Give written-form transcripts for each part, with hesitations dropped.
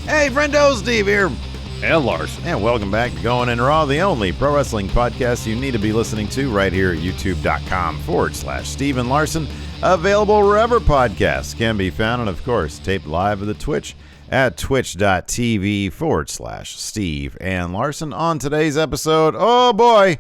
Hey, friendo, Steve here. And Larson. And welcome back to Going In Raw, the only pro wrestling podcast you need to be listening to right here at youtube.com/Steve and Larson. Available wherever podcasts can be found. And, of course, taped live at the Twitch at twitch.tv/Steve and Larson. On today's episode, oh boy,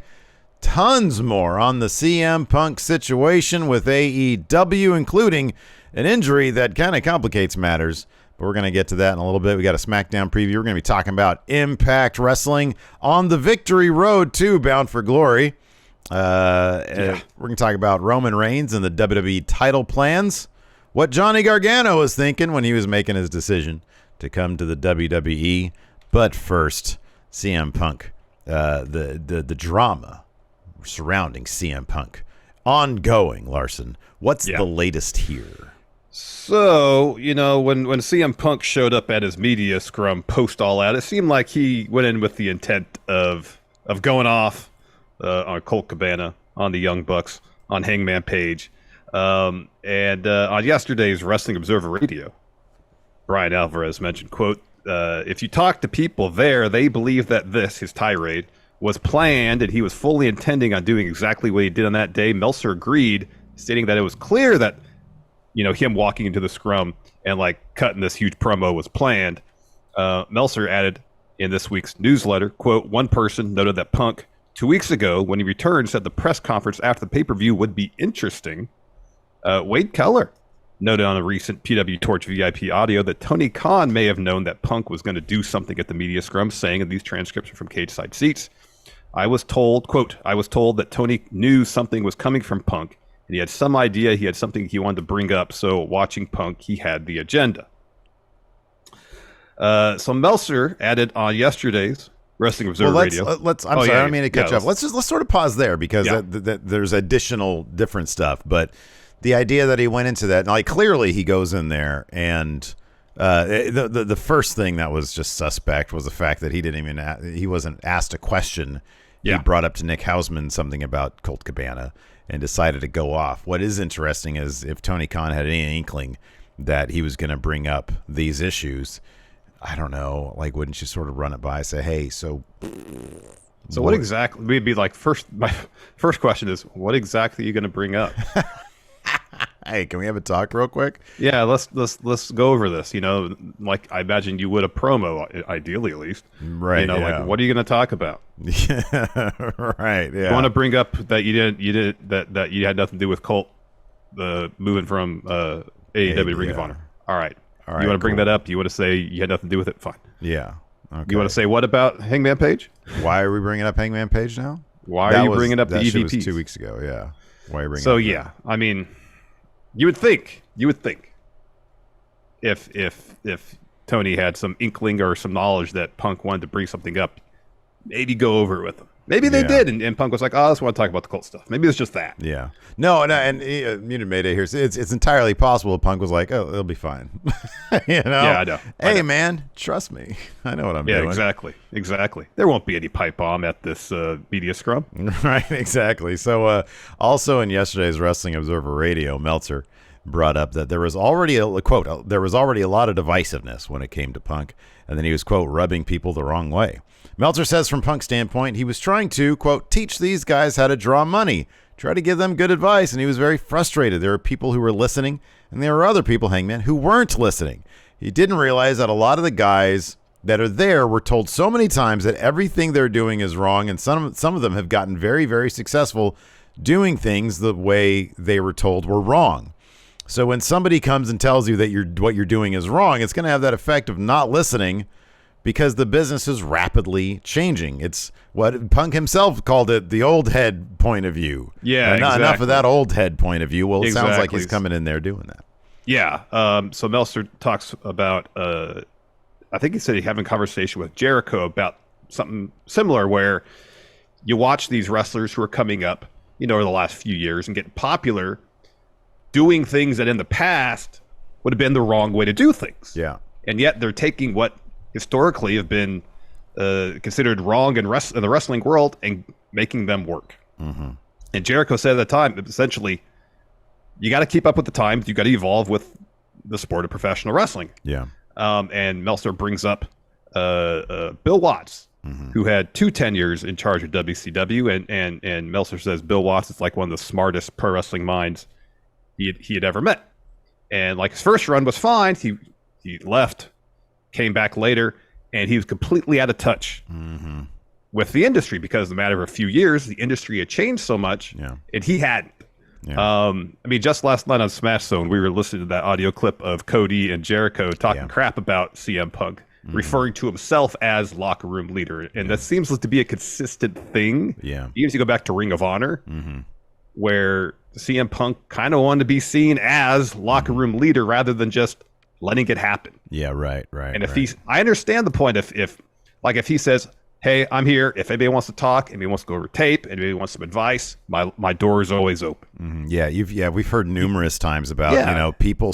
tons more on the CM Punk situation with AEW, including an injury that kind of complicates matters. But we're going to get to that in a little bit. We got a SmackDown preview. We're going to be talking about Impact Wrestling on the victory road to Bound for Glory. We're going to talk about Roman Reigns and the WWE title plans. What Johnny Gargano was thinking when he was making his decision to come to the WWE. But first, CM Punk, the drama surrounding CM Punk. Ongoing, Larson. What's the latest here? So, you know, when CM Punk showed up at his media scrum post All Out, it seemed like he went in with the intent of going off on Colt Cabana, on the Young Bucks, on Hangman Page. And on yesterday's Wrestling Observer Radio, Brian Alvarez mentioned, quote, if you talk to people there, they believe that this, his tirade, was planned and he was fully intending on doing exactly what he did on that day. Meltzer agreed, stating that it was clear that, you know, him walking into the scrum and like cutting this huge promo was planned. Meltzer added in this week's newsletter, quote, one person noted that Punk 2 weeks ago when he returned said the press conference after the pay-per-view would be interesting. Wade Keller noted on a recent PW Torch VIP audio that Tony Khan may have known that Punk was going to do something at the media scrum, saying in these transcriptions from Cage Side Seats, I was told, quote, I was told that Tony knew something was coming from Punk, and he had some idea, he had something he wanted to bring up, so watching Punk, he had the agenda. So Meltzer added on yesterday's Wrestling Observer Radio. I'm sorry, I don't mean to cut you off. Let's sort of pause there because there's additional different stuff, but the idea that he went into that, like clearly he goes in there and the first thing that was just suspect was the fact that he wasn't asked a question. He brought up to Nick Hausman something about Colt Cabana and decided to go off. What is interesting is if Tony Khan had any inkling that he was going to bring up these issues, I don't know, like wouldn't you sort of run it by, say, hey, so what exactly, we'd be like, my first question is, what exactly are you going to bring up? Hey, can we have a talk real quick? Yeah, let's go over this. You know, like I imagine you would a promo, ideally at least. Right. You know, like what are you going to talk about? Yeah. Right. Yeah. You want to bring up that you had nothing to do with Colt, moving from AEW Ring of Honor. All right. You want to bring that up? You want to say you had nothing to do with it? Fine. Yeah. Okay. You want to say what about Hangman Page? Why are we bringing up Hangman Page now? Why are you bringing up the EVPs? That was 2 weeks ago. Yeah. Why are you bringing? So up yeah, I mean. You would think if Tony had some inkling or some knowledge that Punk wanted to bring something up, maybe go over it with him. Maybe they did, and Punk was like, "Oh, I just want to talk about the Colt stuff." Maybe it's just that. Yeah. No, and Muted Mayday here. It's entirely possible Punk was like, "Oh, it'll be fine." You know? Yeah, I know. Hey, man, trust me. I know what I'm doing. Yeah, exactly. There won't be any pipe bomb at this media scrum. Right, exactly. So, also in yesterday's Wrestling Observer Radio, Meltzer brought up that there was already a lot of divisiveness when it came to Punk, and then he was, quote, rubbing people the wrong way. Meltzer says from Punk's standpoint, he was trying to, quote, teach these guys how to draw money, try to give them good advice, and he was very frustrated. There were people who were listening, and there were other people, Hangman, who weren't listening. He didn't realize that a lot of the guys that are there were told so many times that everything they're doing is wrong, and some of them have gotten very, very successful doing things the way they were told were wrong. So when somebody comes and tells you that what you're doing is wrong, it's going to have that effect of not listening because the business is rapidly changing. It's what Punk himself called it, the old head point of view. Yeah, exactly. Enough of that old head point of view. Well, it exactly. Sounds like he's coming in there doing that. Yeah. So Meltzer talks about, I think he said he having a conversation with Jericho about something similar where you watch these wrestlers who are coming up, you know, over the last few years and getting popular, doing things that in the past would have been the wrong way to do things. Yeah. And yet they're taking what historically have been considered wrong in the wrestling world and making them work. Mm-hmm. And Jericho said at the time, essentially, you got to keep up with the times. You got to evolve with the sport of professional wrestling. Yeah. And Meltzer brings up Bill Watts, who had 2 tenures in charge of WCW, and Meltzer says Bill Watts is like one of the smartest pro wrestling minds he had ever met. And like his first run was fine. He left, came back later, and he was completely out of touch with the industry because in a matter of a few years, the industry had changed so much, and he hadn't. Yeah. I mean, just last night on Smash Zone, we were listening to that audio clip of Cody and Jericho talking crap about CM Punk, referring to himself as locker room leader. And that seems to be a consistent thing. Yeah. Even if you go back to Ring of Honor, where CM Punk kind of wanted to be seen as locker room leader rather than just letting it happen. Yeah, right. And if I understand the point if he says, hey, I'm here. If anybody wants to talk, anybody wants to go over tape, anybody wants some advice, my door is always open. Yeah, we've heard numerous times about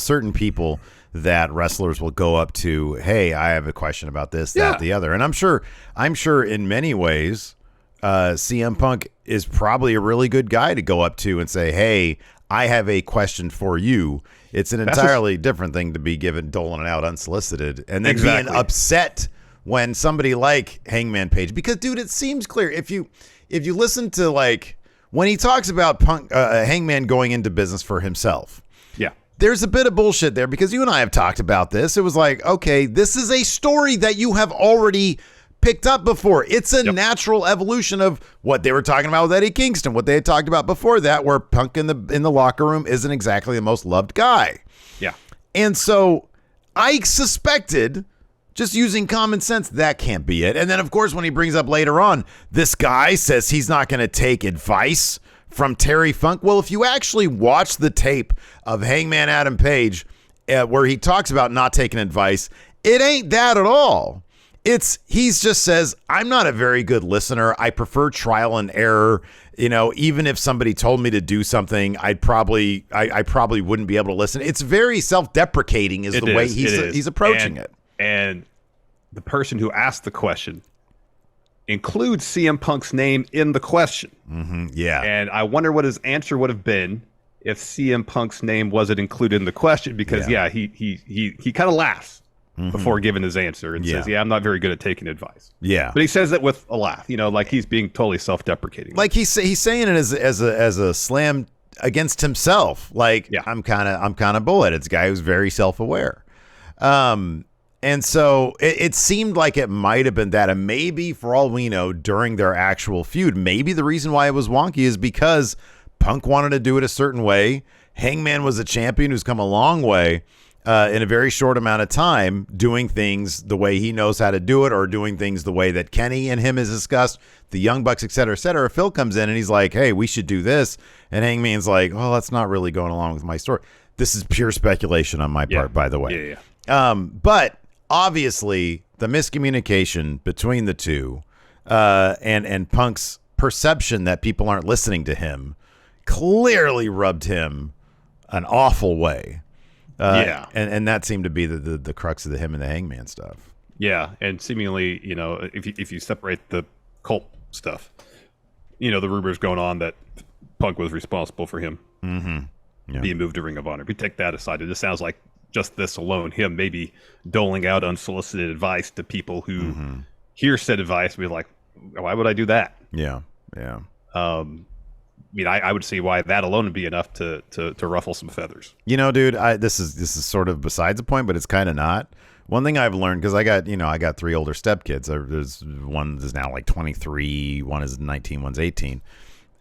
certain people that wrestlers will go up to. Hey, I have a question about this, that, the other, and I'm sure in many ways, CM Punk is probably a really good guy to go up to and say, hey, I have a question for you. It's an entirely different thing to be doling it out unsolicited and then being upset when somebody like Hangman Page, because dude, it seems clear if you listen to like when he talks about Punk, Hangman going into business for himself, there's a bit of bullshit there because you and I have talked about this. It was like, okay, this is a story that you have already picked up before. It's a natural evolution of what they were talking about with Eddie Kingston, what they had talked about before that, where Punk in the locker room isn't exactly the most loved guy. Yeah, and so I suspected, just using common sense, that can't be it. And then, of course, when he brings up later on, this guy says he's not going to take advice from Terry Funk. Well, if you actually watch the tape of Hangman Adam Page where he talks about not taking advice, it ain't that at all. He's just says, I'm not a very good listener. I prefer trial and error. Even if somebody told me to do something, I probably wouldn't be able to listen. It's very self-deprecating is the way he's approaching it. And the person who asked the question includes CM Punk's name in the question. Yeah. And I wonder what his answer would have been if CM Punk's name wasn't included in the question, because he kind of laughs before giving his answer and says, I'm not very good at taking advice. Yeah. But he says it with a laugh, like he's being totally self-deprecating. Like he's saying it as a slam against himself. Like, I'm kind of bullet. It's a guy who's very self-aware. And so it seemed like it might have been that. And maybe, for all we know, during their actual feud, maybe the reason why it was wonky is because Punk wanted to do it a certain way. Hangman was a champion who's come a long way in a very short amount of time, doing things the way he knows how to do it, or doing things the way that Kenny and him has discussed, the Young Bucks, et cetera, et cetera. Phil comes in and he's like, hey, we should do this. And Hangman's like, well, that's not really going along with my story. This is pure speculation on my part, by the way. But obviously, the miscommunication between the two and Punk's perception that people aren't listening to him clearly rubbed him an awful way. And that seemed to be the crux of him and the Hangman stuff. Yeah, and seemingly, if you separate the cult stuff, the rumors going on that Punk was responsible for him being moved to Ring of Honor. If we take that aside, it just sounds like just this alone, him maybe doling out unsolicited advice to people who hear said advice and be like, why would I do that? Yeah. I would see why that alone would be enough to ruffle some feathers. Dude, this is sort of besides the point, but it's kind of not. One thing I've learned, because I got 3 older stepkids. There's one is now like 23, one is 19, one's 18.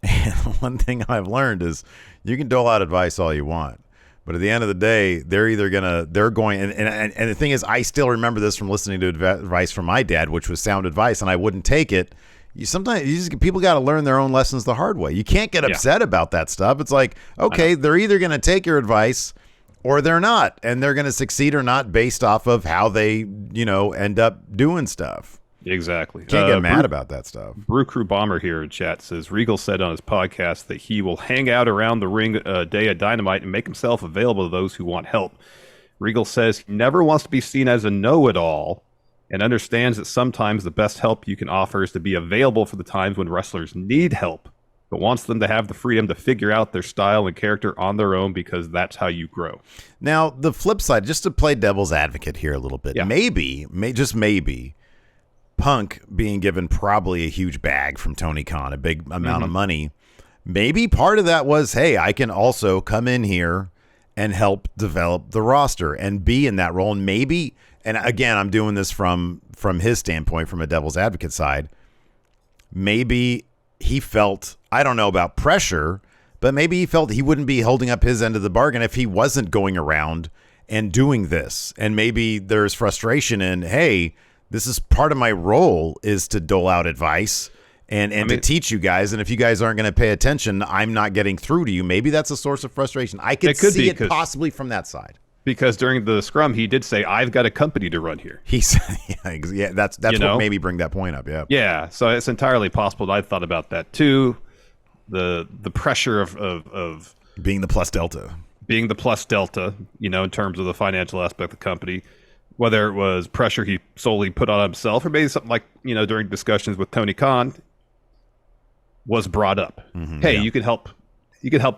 And one thing I've learned is you can dole out advice all you want, but at the end of the day, they're going, and the thing is, I still remember this from listening to advice from my dad, which was sound advice, and I wouldn't take it. People got to learn their own lessons the hard way. You can't get upset about that stuff. It's like, okay, they're either going to take your advice or they're not, and they're going to succeed or not based off of how they, end up doing stuff. Exactly. Can't get mad about that stuff. Brew Crew Bomber here in chat says Regal said on his podcast that he will hang out around the ring day of Dynamite and make himself available to those who want help. Regal says he never wants to be seen as a know-it-all and understands that sometimes the best help you can offer is to be available for the times when wrestlers need help but wants them to have the freedom to figure out their style and character on their own because that's how you grow. Now, the flip side, just to play devil's advocate here a little bit, Yeah. just maybe, Punk being given probably a huge bag from Tony Khan, a big amount of money, maybe part of that was, hey, I can also come in here and help develop the roster and be in that role. And maybe, and again, I'm doing this from his standpoint, from a devil's advocate side, maybe he felt, I don't know about pressure, but maybe he felt he wouldn't be holding up his end of the bargain if he wasn't going around and doing this. And maybe there's frustration in, hey, this is part of my role is to dole out advice and to teach you guys. And if you guys aren't going to pay attention, I'm not getting through to you. Maybe that's a source of frustration. I could see it possibly from that side. Because during the scrum, he did say, I've got a company to run here. He said, yeah, that's what made me bring that point up. Yeah. Yeah. So it's entirely possible. I thought about that too. The pressure of being the plus delta, in terms of the financial aspect of the company, whether it was pressure he solely put on himself or maybe something like, during discussions with Tony Khan was brought up. Hey, you can help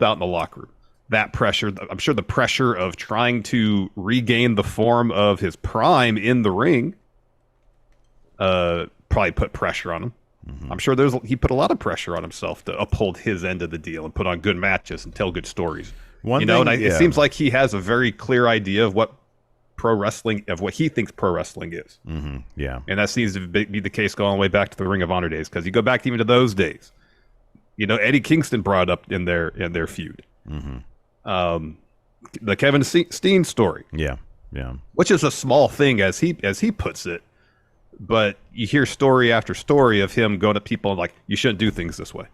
out in the locker room. That pressure, I'm sure the pressure of trying to regain the form of his prime in the ring probably put pressure on him. I'm sure he put a lot of pressure on himself to uphold his end of the deal and put on good matches and tell good stories. It seems like he has a very clear idea of what he thinks pro wrestling is. Yeah. And that seems to be the case going all the way back to the Ring of Honor days, because you go back even to those days. Eddie Kingston brought up in their feud. The Kevin Steen story. Yeah. Which is a small thing as he puts it, but you hear story after story of him going to people and like, you shouldn't do things this way.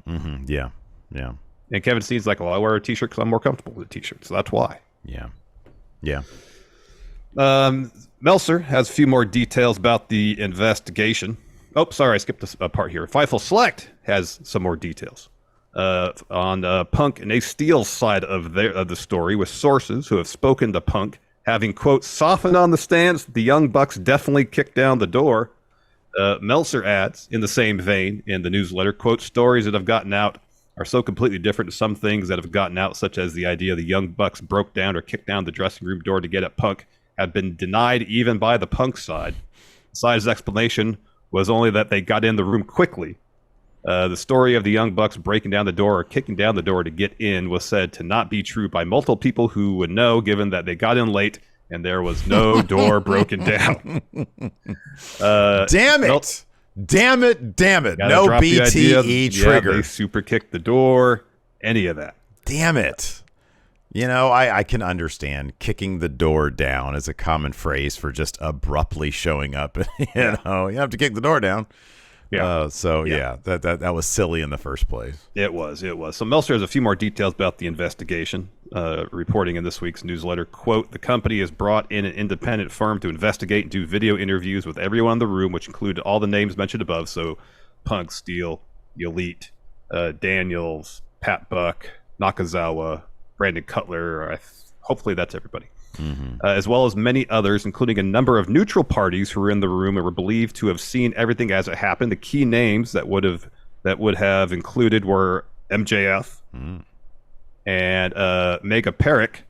Yeah. And Kevin Steen's like, well, I wear a t-shirt because I'm more comfortable with a t-shirt, so that's why. Yeah. Meltzer has a few more details about the investigation. Oh, sorry, I skipped a part here. Fightful Select has some more details on Punk and Ace Steel's side of the story, with sources who have spoken to Punk having, quote, softened on the stance. The Young Bucks definitely kicked down the door. Meltzer adds, in the same vein, in the newsletter, quote, stories that have gotten out are so completely different to some things that have gotten out, such as the idea the Young Bucks broke down or kicked down the dressing room door to get at Punk, have been denied even by the Punk side. The side's explanation was only that they got in the room quickly. The story of the Young Bucks breaking down the door or kicking down the door to get in was said to not be true by multiple people who would know, given that they got in late and there was no door broken down. Damn it. Damn it. No BTE trigger. They super kicked the door. Any of that. Damn it. I can understand kicking the door down as a common phrase for just abruptly showing up. You have to kick the door down. Yeah. That was silly in the first place. It was. So Meltzer has a few more details about the investigation, reporting in this week's newsletter. Quote, the company has brought in an independent firm to investigate and do video interviews with everyone in the room, which included all the names mentioned above. So Punk, Steele, Elite, Daniels, Pat Buck, Nakazawa, Brandon Cutler. Hopefully that's everybody. As well as many others, including a number of neutral parties who were in the room and were believed to have seen everything as it happened. The key names that would have included were MJF and Mega Perrick.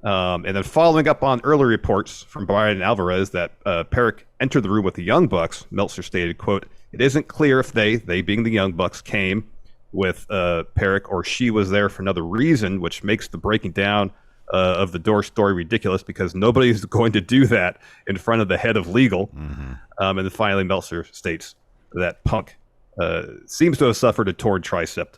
And then following up on early reports from Brian Alvarez that Perrick entered the room with the Young Bucks, Meltzer stated, quote, it isn't clear if they being the Young Bucks, came with Perrick or she was there for another reason, which makes the breaking down of the door story ridiculous because nobody's going to do that in front of the head of legal. And then finally, Meltzer states that Punk seems to have suffered a torn tricep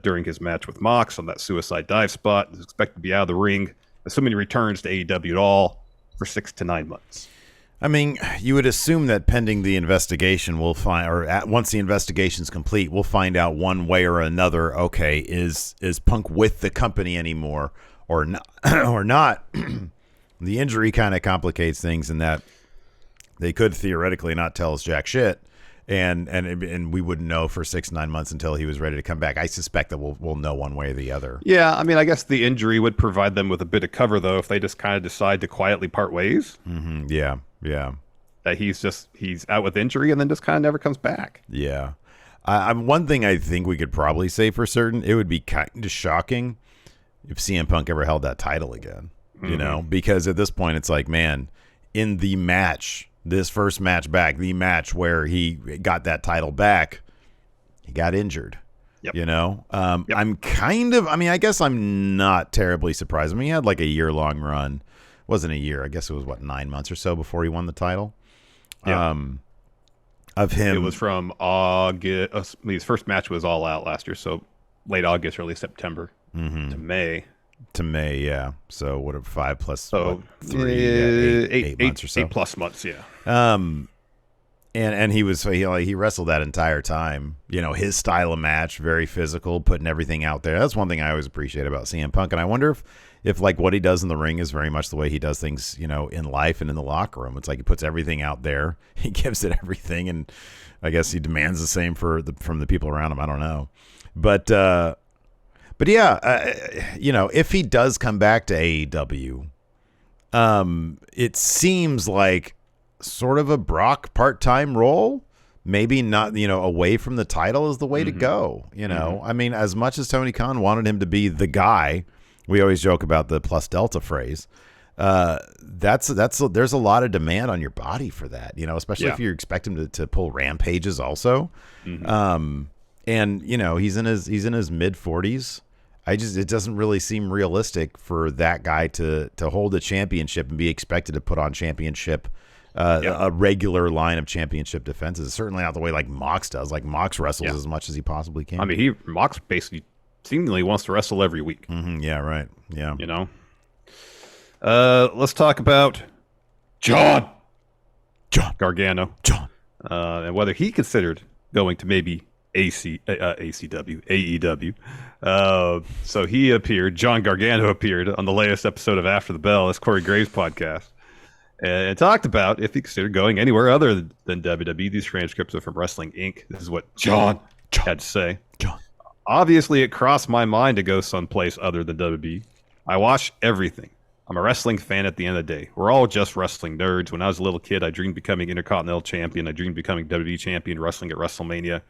during his match with Mox on that suicide dive spot. Is expected to be out of the ring, assuming he returns to AEW at all, for 6 to 9 months. I mean, you would assume that pending the investigation, we'll find, once the investigation's complete, we'll find out one way or another. Okay, is Punk with the company anymore? Or not, or not. The injury kind of complicates things in that they could theoretically not tell us jack shit, and we wouldn't know for 6-9 months until he was ready to come back. I suspect that we'll know one way or the other. Yeah, I mean, I guess the injury would provide them with a bit of cover, though, if they just kind of decide to quietly part ways. Yeah. That he's out with injury and then just kind of never comes back. Yeah. I'm one thing I think we could probably say for certain. It would be kind of shocking if CM Punk ever held that title again. You know, because at this point it's like, man, in the match, this first match back, the match where he got that title back, he got injured. Yep. You know, I'm kind of, I mean, I guess I'm not terribly surprised. I mean, he had like a year-long run. Wasn't a year. I guess it was, 9 months or so before he won the title. Yeah. Of him. It was from August. His first match was All Out last year, so late August, early September to May. To May, yeah. So what are 5 plus 3, 8 months or so? 8+ months, yeah. And he wrestled that entire time. You know, his style of match, very physical, putting everything out there. That's one thing I always appreciate about CM Punk. And I wonder if like what he does in the ring is very much the way he does things, you know, in life and in the locker room. It's like he puts everything out there. He gives it everything, and I guess he demands the same from the people around him. I don't know, but yeah, you know, if he does come back to AEW, it seems like sort of a Brock part-time role, maybe not, you know, away from the title is the way to go. You know, I mean, as much as Tony Khan wanted him to be the guy, we always joke about the plus delta phrase. There's a lot of demand on your body for that, you know, especially if you expect him to pull rampages also. And you know, he's in his mid 40s. It doesn't really seem realistic for that guy to hold a championship and be expected to put on championship, a regular line of championship defenses. It's certainly not the way like Mox does. Like Mox wrestles as much as he possibly can. I mean, Mox basically seemingly wants to wrestle every week. Yeah, right. Yeah. You know? Let's talk about John Gargano. And whether he considered going to maybe AEW. So he appeared, John Gargano appeared on the latest episode of After the Bell, that's Corey Graves' podcast, and talked about if he considered going anywhere other than WWE. These transcripts are from Wrestling Inc. This is what John had to say. Obviously, it crossed my mind to go someplace other than WWE. I watch everything. I'm a wrestling fan at the end of the day. We're all just wrestling nerds. When I was a little kid, I dreamed of becoming Intercontinental Champion. I dreamed of becoming WWE Champion, wrestling at WrestleMania.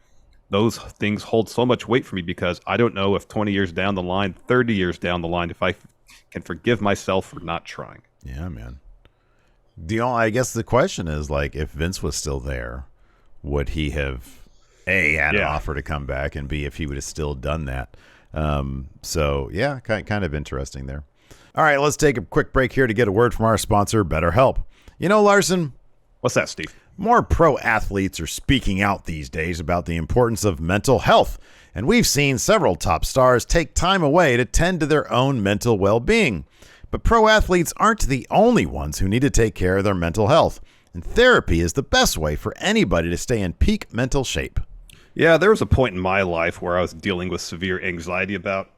Those things hold so much weight for me because I don't know if 20 years down the line, 30 years down the line, if I can forgive myself for not trying. Yeah, man. I guess the question is, like, if Vince was still there, would he have had an offer to come back, and B, if he would have still done that? So yeah, kind of interesting there. All right, let's take a quick break here to get a word from our sponsor, BetterHelp. You know, Larson, what's that, Steve? More pro athletes are speaking out these days about the importance of mental health, and we've seen several top stars take time away to tend to their own mental well-being. But pro athletes aren't the only ones who need to take care of their mental health, and therapy is the best way for anybody to stay in peak mental shape. Yeah, there was a point in my life where I was dealing with severe anxiety about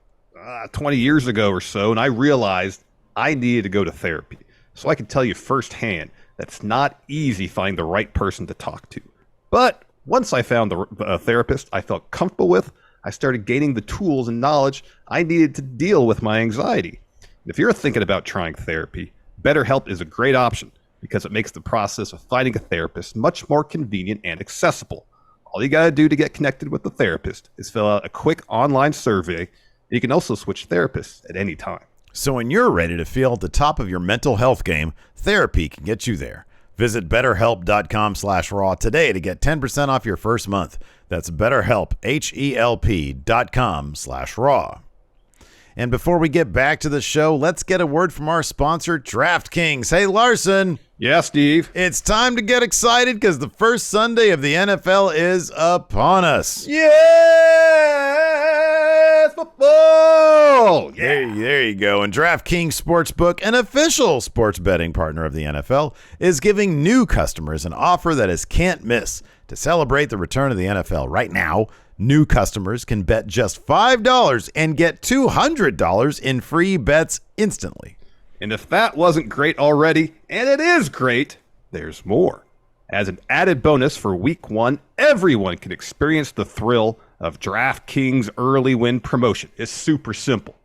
20 years ago or so, and I realized I needed to go to therapy. So I can tell you firsthand that's not easy finding the right person to talk to. But once I found the therapist I felt comfortable with, I started gaining the tools and knowledge I needed to deal with my anxiety. If you're thinking about trying therapy, BetterHelp is a great option because it makes the process of finding a therapist much more convenient and accessible. All you got to do to get connected with the therapist is fill out a quick online survey. You can also switch therapists at any time. So when you're ready to feel at the top of your mental health game, therapy can get you there. Visit BetterHelp.com/raw today to get 10% off your first month. That's BetterHelp, HELP.com/raw. And before we get back to the show, let's get a word from our sponsor, DraftKings. Hey, Larson. Yeah, Steve. It's time to get excited because the first Sunday of the NFL is upon us. Yes, football. Yeah. There you go. And DraftKings Sportsbook, an official sports betting partner of the NFL, is giving new customers an offer that is can't miss. To celebrate the return of the NFL right now, new customers can bet just $5 and get $200 in free bets instantly. And if that wasn't great already, and it is great, there's more. As an added bonus for Week 1, everyone can experience the thrill of DraftKings early win promotion. It's super simple.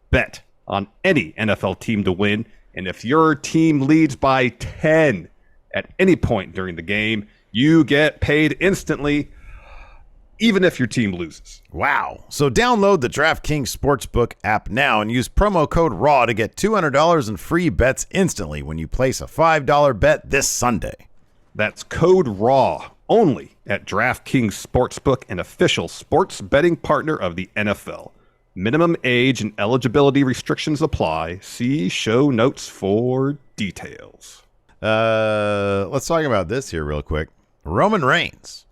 Bet on any NFL team to win, and if your team leads by 10 at any point during the game, You get paid instantly, even if your team loses. Wow. So download the DraftKings Sportsbook app now and use promo code RAW to get $200 in free bets instantly when you place a $5 bet this Sunday. That's code RAW only at DraftKings Sportsbook, an official sports betting partner of the NFL. Minimum age and eligibility restrictions apply. See show notes for details. Let's talk about this here real quick. Roman Reigns,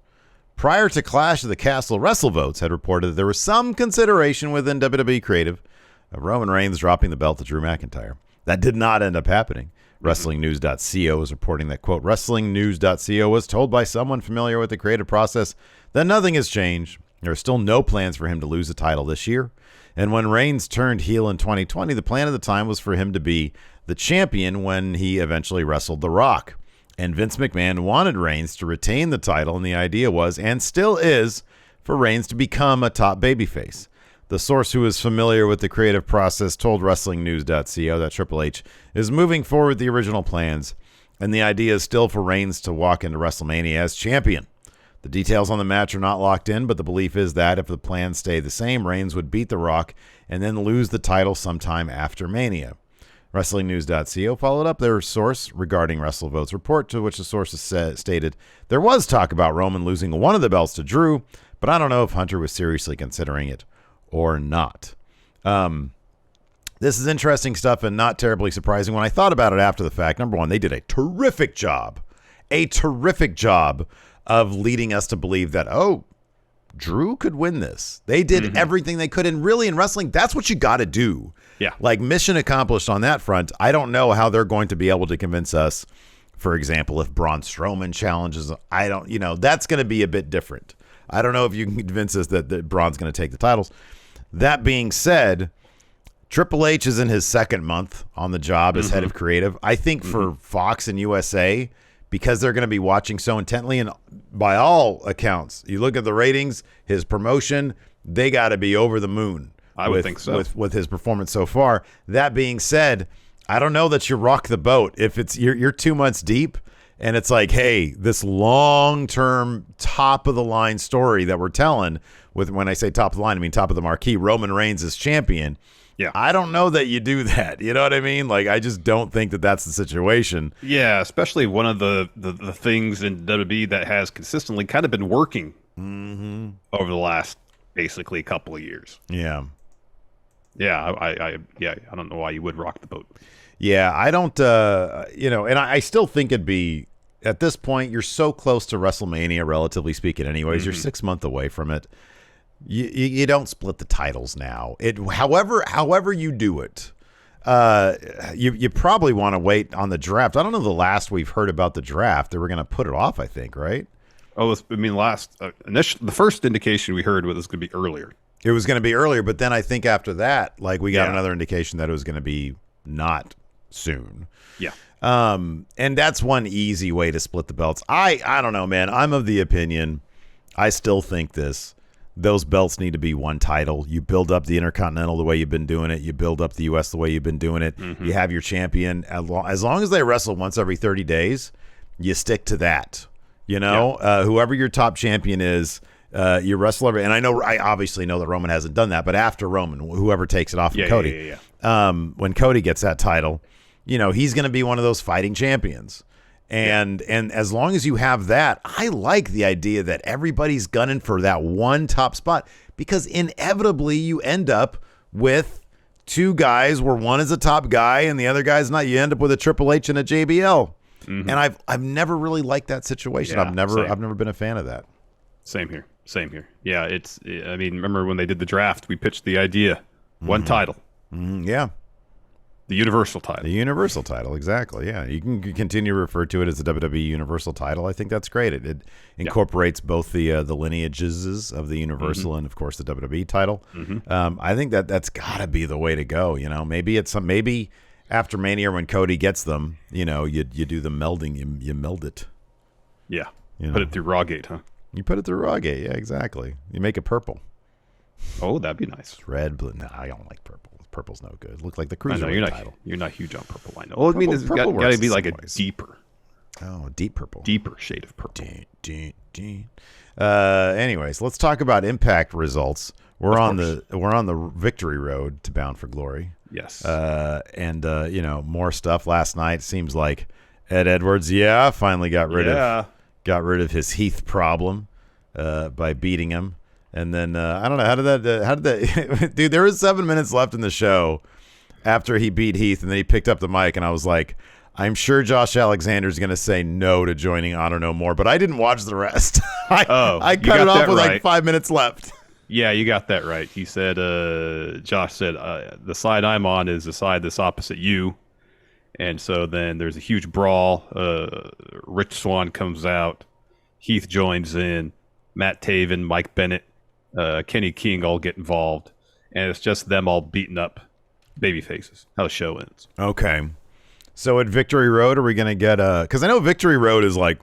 prior to Clash of the Castle WrestleVotes, had reported that there was some consideration within WWE Creative of Roman Reigns dropping the belt to Drew McIntyre. That did not end up happening. WrestlingNews.co is reporting that, quote, WrestlingNews.co was told by someone familiar with the creative process that nothing has changed. There are still no plans for him to lose the title this year. And when Reigns turned heel in 2020, the plan at the time was for him to be the champion when he eventually wrestled The Rock. And Vince McMahon wanted Reigns to retain the title, and the idea was, and still is, for Reigns to become a top babyface. The source who is familiar with the creative process told WrestlingNews.co that Triple H is moving forward with the original plans, and the idea is still for Reigns to walk into WrestleMania as champion. The details on the match are not locked in, but the belief is that if the plans stay the same, Reigns would beat The Rock and then lose the title sometime after Mania. WrestlingNews.co followed up their source regarding WrestleVote's report, to which the sources stated, there was talk about Roman losing one of the belts to Drew, but I don't know if Hunter was seriously considering it or not. This is interesting stuff and not terribly surprising. When I thought about it after the fact, number one, they did a terrific job of leading us to believe that, oh, Drew could win this. They did everything they could. And really in wrestling, that's what you got to do. Yeah. Like, mission accomplished on that front. I don't know how they're going to be able to convince us, for example, if Braun Strowman challenges, that's going to be a bit different. I don't know if you can convince us that Braun's going to take the titles. That being said, Triple H is in his second month on the job as head of creative. I think for Fox and USA, because they're going to be watching so intently, and by all accounts, you look at the ratings, his promotion, they got to be over the moon. I would think so. With his performance so far. That being said, I don't know that you rock the boat. If it's you're 2 months deep and it's like, hey, this long-term top-of-the-line story that we're telling, with when I say top of the line, I mean top of the marquee, Roman Reigns is champion. Yeah. I don't know that you do that. You know what I mean? Like, I just don't think that that's the situation. Yeah, especially one of the things in WWE that has consistently kind of been working over the last basically couple of years. Yeah. Yeah, I don't know why you would rock the boat. Yeah, I don't, and I still think it'd be, at this point, you're so close to WrestleMania, relatively speaking anyways. You're 6 months away from it. You don't split the titles now. However you do it, you probably want to wait on the draft. I don't know the last we've heard about the draft. They were going to put it off, I think, right? Oh, the first indication we heard was it was going to be earlier. It was going to be earlier, but then I think after that, like, we got another indication that it was going to be not soon. Yeah. And that's one easy way to split the belts. I don't know, man. I'm of the opinion, I still think those belts need to be one title. You build up the Intercontinental the way you've been doing it. You build up the U.S. the way you've been doing it. You have your champion. As long as they wrestle once every 30 days, you stick to that. Whoever your top champion is, you wrestle every. And I obviously know that Roman hasn't done that, but after Roman, whoever takes it off from Cody, when Cody gets that title, he's going to be one of those fighting champions. And as long as you have that, I like the idea that everybody's gunning for that one top spot, because inevitably you end up with two guys where one is a top guy and the other guy's not. You end up with a Triple H and a JBL. And I've never really liked that situation. Yeah, I've never been a fan of that. Same here. Yeah, remember when they did the draft, we pitched the idea, one title. Yeah. The Universal title. The Universal title, exactly. Yeah, you can continue to refer to it as the WWE Universal title. I think that's great. It incorporates both the lineages of the Universal and, of course, the WWE title. I think that's got to be the way to go. Maybe maybe after Mania when Cody gets them, you do the melding. You meld it. Yeah. Put it through Rawgate, huh? You put it through Rawgate. Yeah, exactly. You make it purple. Oh, that'd be nice. Red, blue. No, I don't like purple. Purple's no good. It looks like the cruiserweight title. You're not huge on purple. I know. Well, it's got to be like a deeper. Oh, deep purple. Deeper shade of purple. Anyways, let's talk about Impact results. We're on the victory road to Bound for Glory. Yes. And more stuff last night. Seems like Ed Edwards, finally got rid of his Heath problem by beating him. And then I don't know, how did that dude, there was 7 minutes left in the show after he beat Heath, and then he picked up the mic, and I was like, I'm sure Josh Alexander's going to say no to joining Honor No More, but I didn't watch the rest. I cut it off with like 5 minutes left. Yeah, you got that right. He said, Josh said, the side I'm on is the side that's opposite you. And so then there's a huge brawl. Rich Swann comes out. Heath joins in. Matt Taven, Mike Bennett, Kenny King all get involved. And it's just them all beating up baby faces. How the show ends. Okay. So at Victory Road, are we going to get because I know Victory Road is like,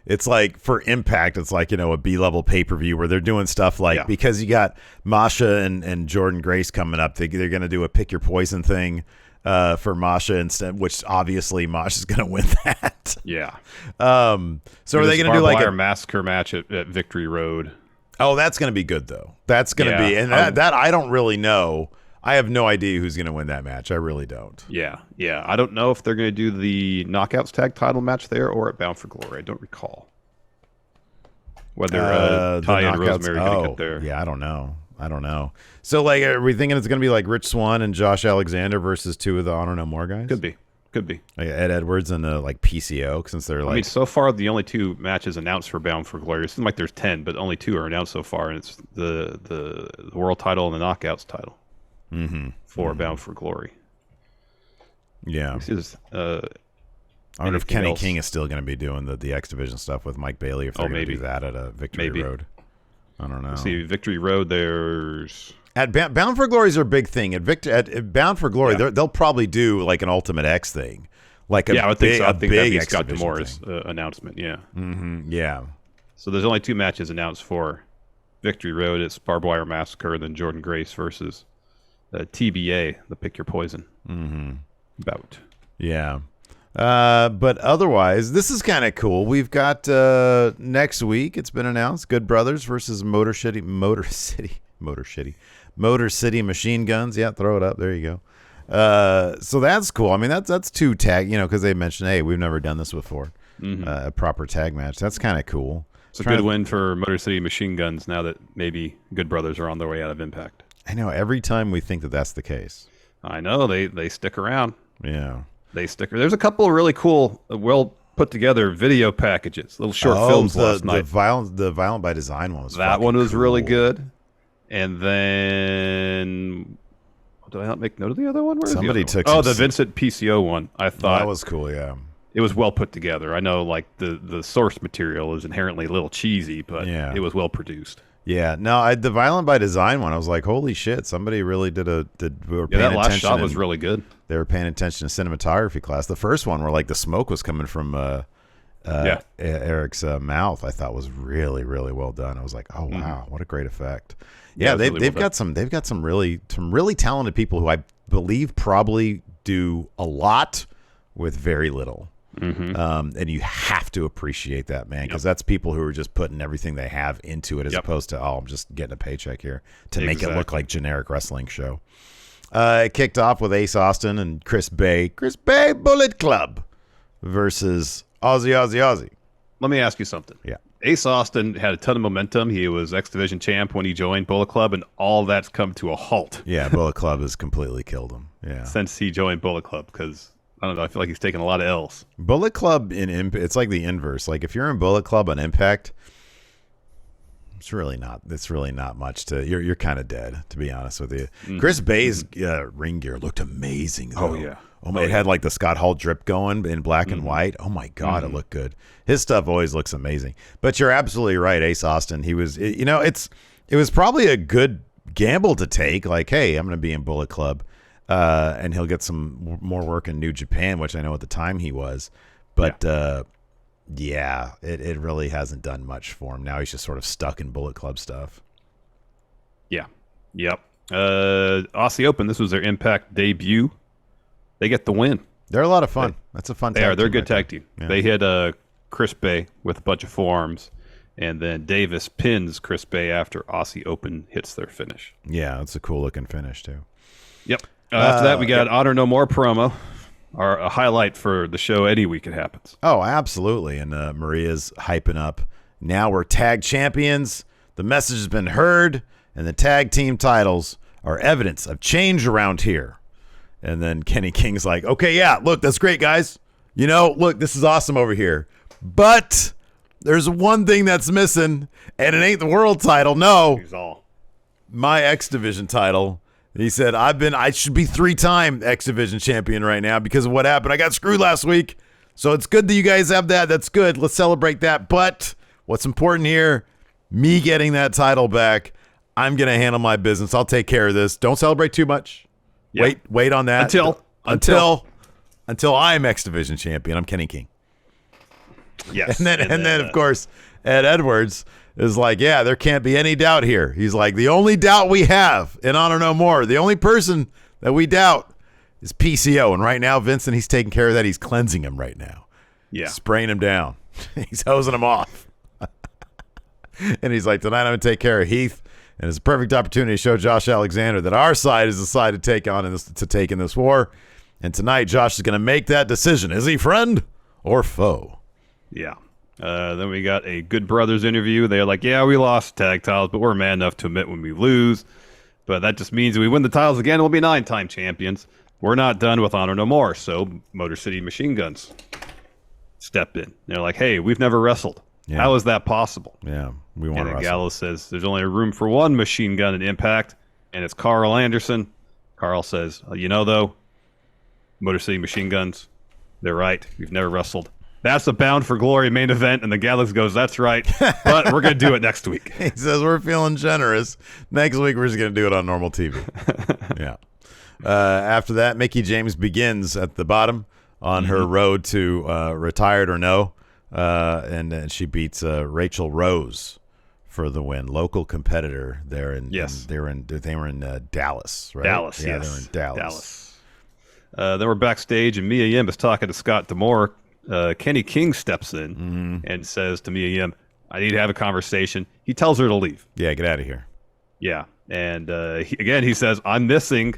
it's like for Impact, it's like, a B-level pay-per-view where they're doing stuff like, because you got Masha and Jordan Grace coming up, they're going to do a pick your poison thing for Masha instead, which obviously Masha's going to win that. Yeah. So are they going to do like a massacre match at Victory Road? Oh, that's going to be good though. That's going to be, and that I don't really know. I have no idea who's going to win that match. I really don't. Yeah. I don't know if they're going to do the Knockouts tag title match there or at Bound for Glory. I don't recall whether Ty and Rosemary are going to get there. Yeah, I don't know. So, like, are we thinking it's going to be like Rich Swann and Josh Alexander versus two of the Honor No More guys? Could be. Like Ed Edwards and like PCO, since they're like. I mean, so far the only two matches announced for Bound for Glory. It seems like there's 10, but only 2 are announced so far, and it's the world title and the Knockouts title. For Bound for Glory. Yeah. This is, I wonder if Kenny King is still going to be doing the X Division stuff with Mike Bailey, if they're going to do that at a Victory Road. I don't know. Let's see, Victory Road, there's... At Bound for Glory is their big thing. At Bound for Glory, they'll probably do like an Ultimate X thing. Like I would think so. I think that'd be X Scott Division D'Amore's announcement, Yeah. So there's only 2 matches announced for Victory Road. It's Barbed Wire Massacre and then Jordan Grace versus... TBA, the Pick Your Poison bout. Yeah. But otherwise, this is kind of cool. We've got next week, it's been announced, Good Brothers versus Motor City Machine Guns. Yeah, throw it up. There you go. So that's cool. I mean, that's 2 tag, because they mentioned, hey, we've never done this before. A proper tag match. That's kind of cool. It's a good win for Motor City Machine Guns now that maybe Good Brothers are on their way out of Impact. I know, every time we think that that's the case. I know, they stick around. Yeah. They stick. There's a couple of really cool, well put together video packages, little short films last night. The Violent by Design one was that one was cool. really good. And then, did I not make note of the other one? Somebody took. The Vincent PCO one. I thought that was cool. Yeah. It was well put together. I know, like the source material is inherently a little cheesy, but it was well produced. Yeah, no, the Violent by Design one, I was like, holy shit, somebody really we were paying that last attention shot was really good. They were paying attention to cinematography class. The first one where like the smoke was coming from Eric's mouth, I thought was really, really well done. I was like, oh wow, what a great effect. Yeah, they've got some really talented people who I believe probably do a lot with very little. And you have to appreciate that, man, because that's people who are just putting everything they have into it as opposed to, I'm just getting a paycheck here to make it look like generic wrestling show. It kicked off with Ace Austin and Chris Bay Bullet Club versus Aussie. Let me ask you something. Yeah. Ace Austin had a ton of momentum. He was X Division champ when he joined Bullet Club, and all that's come to a halt. Yeah, Bullet Club has completely killed him. Yeah. Since he joined Bullet Club, because I don't know. I feel like he's taken a lot of L's. Bullet Club it's like the inverse. Like if you're in Bullet Club on Impact, it's really not much to. You're kind of dead, to be honest with you. Chris Bay's ring gear looked amazing. Though. Oh yeah. Oh my! It had like the Scott Hall drip going in black and white. Oh my god, it looked good. His stuff always looks amazing. But you're absolutely right, Ace Austin. He was. It was probably a good gamble to take. Like, hey, I'm going to be in Bullet Club. And he'll get some more work in New Japan, which I know at the time he was. But, it really hasn't done much for him. Now he's just sort of stuck in Bullet Club stuff. Yeah. Yep. Aussie Open, this was their Impact debut. They get the win. They're a lot of fun. That's a fun tag team. They're a good right tag team. Yeah. They hit Chris Bay with a bunch of forearms, and then Davis pins Chris Bay after Aussie Open hits their finish. Yeah, it's a cool looking finish too. Yep. After that, we got Honor No More promo, a highlight for the show any week it happens. Oh, absolutely. And Maria's hyping up. Now we're tag champions. The message has been heard, and the tag team titles are evidence of change around here. And then Kenny King's like, okay, yeah, look, that's great, guys. You know, look, this is awesome over here. But there's one thing that's missing, and it ain't the world title. No, my X Division title. He said, I should be 3-time X Division champion right now because of what happened. I got screwed last week. So it's good that you guys have that. That's good. Let's celebrate that. But what's important here, me getting that title back, I'm going to handle my business. I'll take care of this. Don't celebrate too much. Yeah. Wait on that. Until I'm X Division champion. I'm Kenny King. Yes. And then of course, Ed Edwards is like, yeah, there can't be any doubt here. He's like, the only doubt we have in Honor No More, the only person that we doubt is PCO. And right now, Vincent, he's taking care of that. He's cleansing him right now. Yeah. Spraying him down. He's hosing him off. And he's like, tonight I'm going to take care of Heath. And it's a perfect opportunity to show Josh Alexander that our side is the side to take in this war. And tonight, Josh is going to make that decision. Is he friend or foe? Yeah. Then we got a Good Brothers interview. They're like, yeah, we lost tag titles, but we're man enough to admit when we lose. But that just means we win the titles again, we'll be 9-time champions. We're not done with Honor No More. So Motor City Machine Guns step in. They're like, hey, we've never wrestled. Yeah. How is that possible? Yeah, we want to wrestle. And Gallows says there's only room for one machine gun in Impact, and it's Carl Anderson. Carl says, you know, though, Motor City Machine Guns, they're right. We've never wrestled. That's a Bound for Glory main event, and the Gallows goes, that's right, but we're going to do it next week. He says, we're feeling generous. Next week, we're just going to do it on normal TV. Yeah. After that, Mickie James begins at the bottom on her road to retired or no, and she beats Rachel Rose for the win. Local competitor there in they were in Dallas, right? Dallas, yeah, yes. they were in Dallas. Then we're backstage, and Mia Yim is talking to Scott D'Amore. Kenny King steps in and says to Mia Yim, I need to have a conversation. He tells her to leave. Yeah, get out of here. Yeah, and he says, I'm missing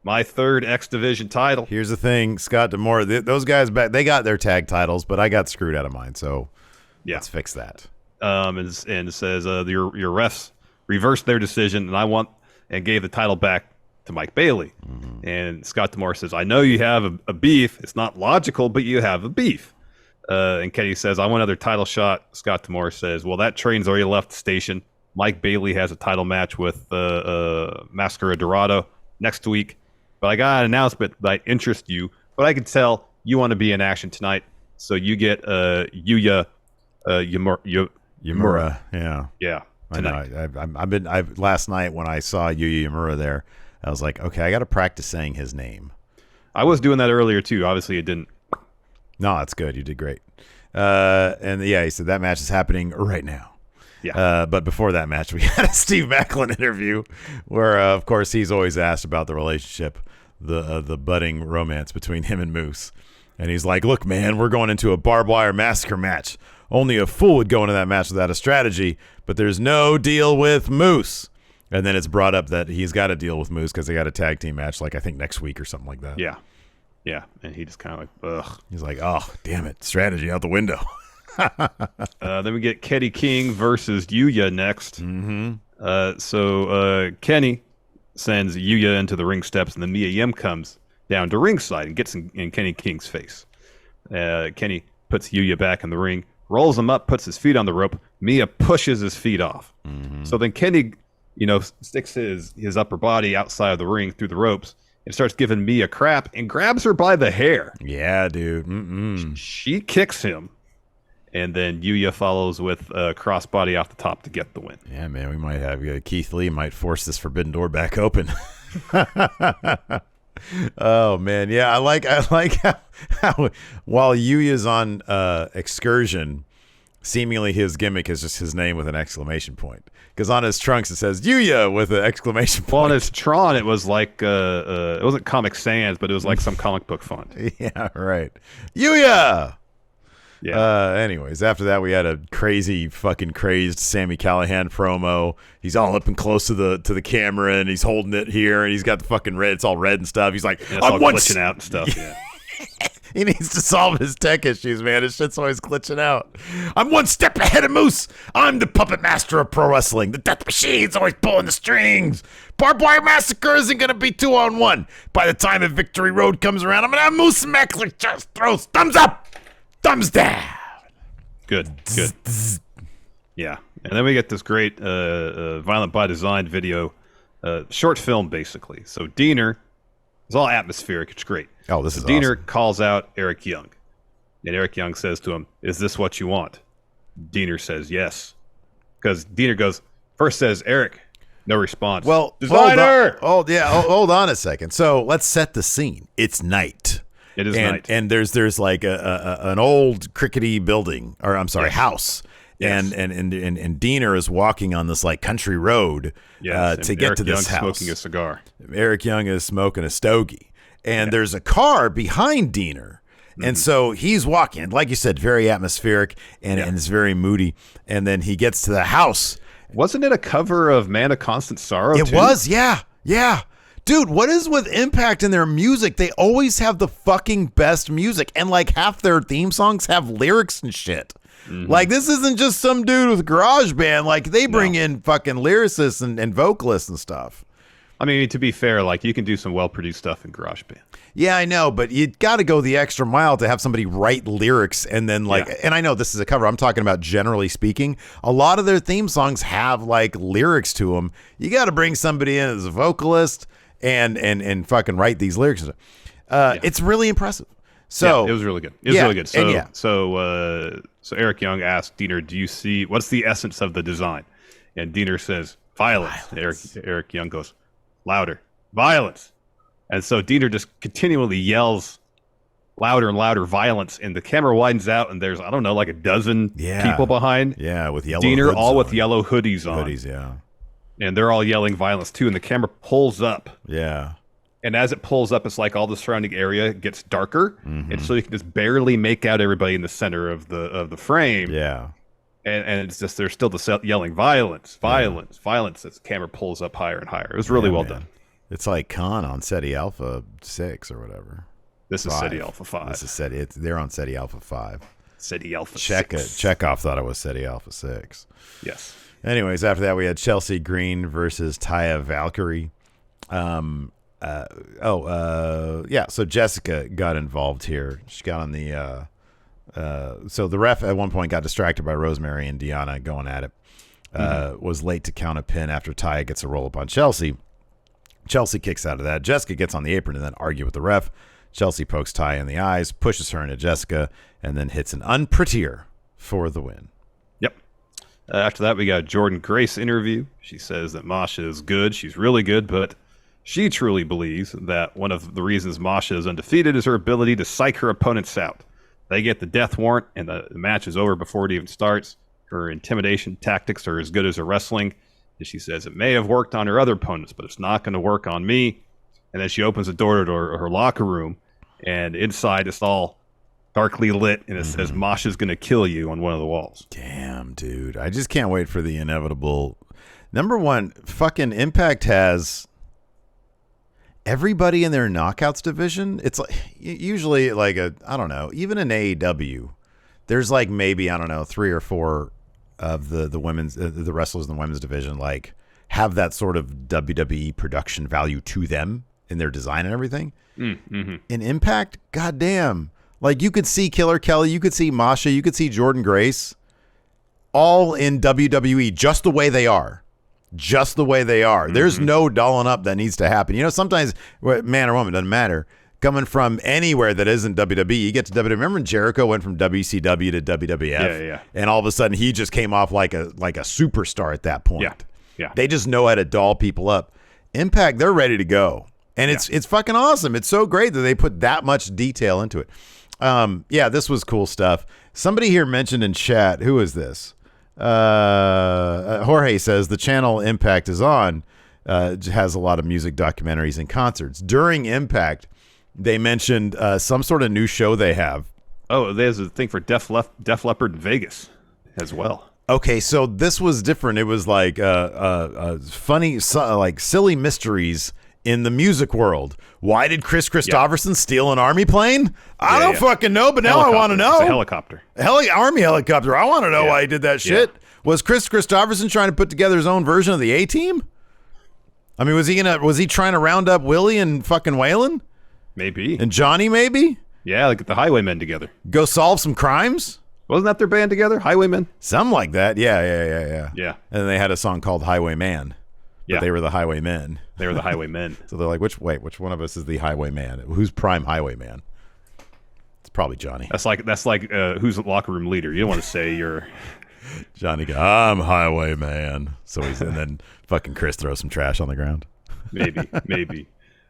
my third X Division title. Here's the thing, Scott D'Amore, those guys back, they got their tag titles, but I got screwed out of mine, so let's fix that. And says your refs reversed their decision, and gave the title back to Mike Bailey. And Scott D'Amore says, I know you have a beef. It's not logical, but you have a beef. And Kenny says, I want another title shot. Scott D'Amore says, well, that train's already left the station. Mike Bailey has a title match with Mascara Dorado next week. But I got an announcement that might interest you. But I can tell you want to be in action tonight. So you get Yuya Yamura. Yeah. Tonight. I know. Last night when I saw Yuya Yamura there, I was like, okay, I got to practice saying his name. I was doing that earlier too. Obviously, it didn't. No, that's good. You did great. And yeah, he said that match is happening right now. Yeah. But before that match, we had a Steve Macklin interview where, of course, he's always asked about the relationship, the budding romance between him and Moose. And he's like, look, man, we're going into a barbed wire massacre match. Only a fool would go into that match without a strategy, but there's no deal with Moose. And then it's brought up that he's got to deal with Moose because they got a tag team match, like I think next week or something like that. Yeah. Yeah. And he just kind of like, ugh. He's like, oh, damn it. Strategy out the window. Then we get Kenny King versus Yuya next. So Kenny sends Yuya into the ring steps, and then Mia Yim comes down to ringside and gets in Kenny King's face. Kenny puts Yuya back in the ring, rolls him up, puts his feet on the rope. Mia pushes his feet off. So then Kenny, sticks his upper body outside of the ring through the ropes and starts giving Mia crap and grabs her by the hair. Yeah, dude. She kicks him. And then Yuya follows with a crossbody off the top to get the win. Yeah, man, we might have Keith Lee might force this forbidden door back open. Oh man, yeah, I like how while Yuya's on excursion, Seemingly his gimmick is just his name with an exclamation point. Because on his trunks it says Yuya with an exclamation point. Well, on his Tron, it was like, it wasn't Comic Sans, but it was like some comic book font. Yeah, right. Yuya! Yeah. Anyways, after that we had a crazy, fucking crazed Sami Callihan promo. He's all up and close to the camera, and he's holding it here, and he's got the fucking red. It's all red and stuff. He's like, And it's all glitching out and stuff. Yeah. He needs to solve his tech issues, man. His shit's always glitching out. I'm one step ahead of Moose. I'm the puppet master of pro wrestling. The Death Machine's always pulling the strings. Barbed Wire Massacre isn't going to be 2-on-1. By the time the Victory Road comes around, I'm going to have Moose and Mackler just throws thumbs up, thumbs down. Good. Yeah. And then we get this great Violent by Design video, short film, basically. So Diener is all atmospheric. It's great. Oh, this is Diener awesome. calls out Eric Young. And Eric Young says to him, "Is this what you want?" Diener says yes. Because Diener first says, "Eric." No response. Well, Designer! Hold on a second. So let's set the scene. It's night. It is night. And there's like an old crickety building, or I'm sorry, house. Yes. And Diener is walking on this like country road to get Eric to this Young's house. smoking a cigar. Eric Young is smoking a stogie. And there's a car behind Diener. And so he's walking, like you said, very atmospheric and it's very moody. And then he gets to the house. Wasn't it a cover of Man of Constant Sorrow? It was, yeah. Dude, what is with Impact and their music? They always have the fucking best music. And like half their theme songs have lyrics and shit. Like this isn't just some dude with GarageBand. Like they bring in fucking lyricists and vocalists and stuff. I mean, to be fair, like you can do some well-produced stuff in GarageBand. Yeah, I know, but you got to go the extra mile to have somebody write lyrics and then and I know this is a cover. I'm talking about generally speaking. A lot of their theme songs have like lyrics to them. You got to bring somebody in as a vocalist and fucking write these lyrics. It's really impressive. So it was really good. It was really good. So Eric Young asked Diener, "Do you see what's the essence of the design?" And Diener says, "Violence." Eric Young goes, "Louder, violence." And so Diener just continually yells louder and louder, "Violence." And the camera widens out, and there's, I don't know, like a dozen people behind. Yeah, with yellow Diener, hoods all on. with yellow hoodies on. Hoodies, yeah. And they're all yelling violence too. And the camera pulls up. Yeah. And as it pulls up, it's like all the surrounding area gets darker. And so you can just barely make out everybody in the center of the frame. Yeah. And it's just, they're still yelling violence, violence, violence as the camera pulls up higher and higher. It was really well done. It's like Khan on SETI Alpha 6 or whatever. This is SETI Alpha 5. This is SETI. They're on SETI Alpha 5. SETI Alpha 6. Chekhov thought it was SETI Alpha 6. Yes. Anyways, after that, we had Chelsea Green versus Taya Valkyrie. So Jessica got involved here. She got on the... so the ref at one point got distracted by Rosemary and Deanna going at it. Was late to count a pin after Taya gets a roll up on Chelsea. Chelsea kicks out of that. Jessica gets on the apron and then argue with the ref. Chelsea pokes Taya in the eyes, pushes her into Jessica, and then hits an unprettier for the win. Yep. After that, we got a Jordan Grace interview. She says that Masha is good. She's really good, but she truly believes that one of the reasons Masha is undefeated is her ability to psych her opponents out. They get the death warrant, and the match is over before it even starts. Her intimidation tactics are as good as her wrestling. And she says it may have worked on her other opponents, but it's not going to work on me. And then she opens the door to her locker room, and inside it's all darkly lit, and it says Masha's going to kill you on one of the walls. Damn, dude. I just can't wait for the inevitable. Number one, fucking Impact has everybody in their knockouts division. It's like usually like I don't know, even in AEW, there's like maybe, I don't know, 3 or 4 of the women's the wrestlers in the women's division like have that sort of WWE production value to them in their design and everything. In Impact, goddamn, like you could see Killer Kelly, you could see Masha, you could see Jordan Grace, all in WWE just the way they are. Just the way they are. There's no dolling up that needs to happen. You know, sometimes man or woman doesn't matter. Coming from anywhere that isn't WWE, you get to WWE. Remember when Jericho went from WCW to WWF? Yeah. And all of a sudden he just came off like a superstar at that point. Yeah. They just know how to doll people up. Impact, they're ready to go. And it's fucking awesome. It's so great that they put that much detail into it. Yeah, this was cool stuff. Somebody here mentioned in chat, who is this? Jorge says the channel Impact is on. Has a lot of music documentaries and concerts. During Impact, they mentioned some sort of new show they have. Oh, there's a thing for Def Leppard in Vegas as well. Okay, so this was different. It was like funny, like silly mysteries in the music world. Why did Chris Christopherson steal an army plane? I don't fucking know, but now I want to know. It's a helicopter. Army helicopter. I want to know why he did that shit. Yeah. Was Chris Christopherson trying to put together his own version of the A-Team? I mean, was he trying to round up Willie and fucking Waylon? Maybe. And Johnny, maybe? Yeah, like get the Highwaymen together. Go solve some crimes? Wasn't that their band together? Highwaymen? Something like that. Yeah. Yeah. And then they had a song called Highwayman. Yeah. They were the Highwaymen. They were the Highwaymen. So they're like, which one of us is the Highwayman? Who's prime Highwayman? It's probably Johnny. That's like who's the locker room leader? You don't want to say you're Johnny. I'm Highwayman. So and then fucking Chris throws some trash on the ground. Maybe.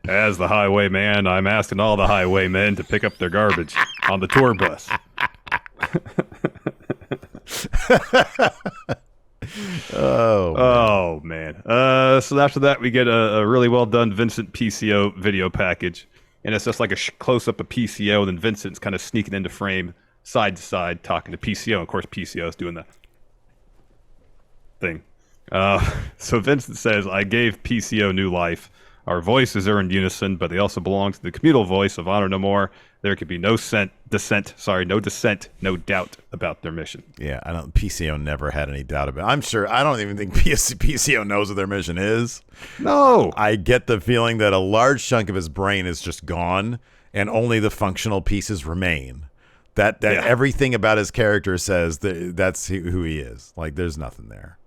As the Highwayman, I'm asking all the Highwaymen to pick up their garbage on the tour bus. Oh man. So after that we get a really well done Vincent PCO video package, and it's just like a close up of PCO, and then Vincent's kind of sneaking into frame side to side talking to PCO, and of course PCO is doing the thing. So Vincent says, I gave PCO new life. Our voices are in unison, but they also belong to the communal voice of Honor No More. There could be no dissent, no doubt about their mission. Yeah, PCO never had any doubt about it. I'm sure, I don't even think PCO knows what their mission is. No. I get the feeling that a large chunk of his brain is just gone, and only the functional pieces remain. That everything about his character says that's who he is. Like, there's nothing there.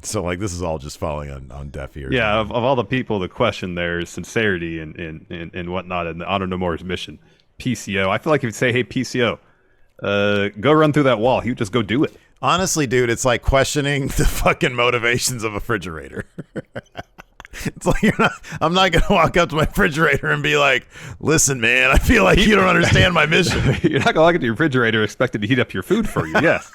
So, like, this is all just falling on deaf ears. Yeah, of all the people that question their sincerity and whatnot in the Honor No More's mission, PCO, I feel like if you say, hey, PCO, go run through that wall, he would just go do it. Honestly, dude, it's like questioning the fucking motivations of a refrigerator. It's like I'm not going to walk up to my refrigerator and be like, listen, man, I feel like you don't understand my mission. You're not going to walk into your refrigerator expecting to heat up your food for you, yes.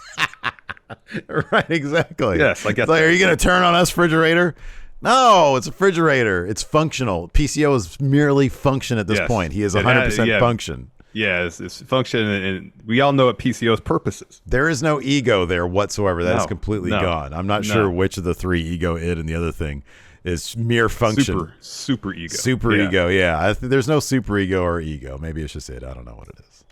Right, exactly. Yes, I get that. Like, are you going to turn on us, refrigerator? No, it's a refrigerator. It's functional. PCO is merely function at this point. He is 100% function. Yeah, it's function, and we all know what PCO's purpose is. There is no ego there whatsoever. That is completely gone. I'm not sure which of the three, ego, id, and the other thing, is mere function. Super ego. Super ego, yeah. There's no super ego or ego. Maybe it's just it. I don't know what it is.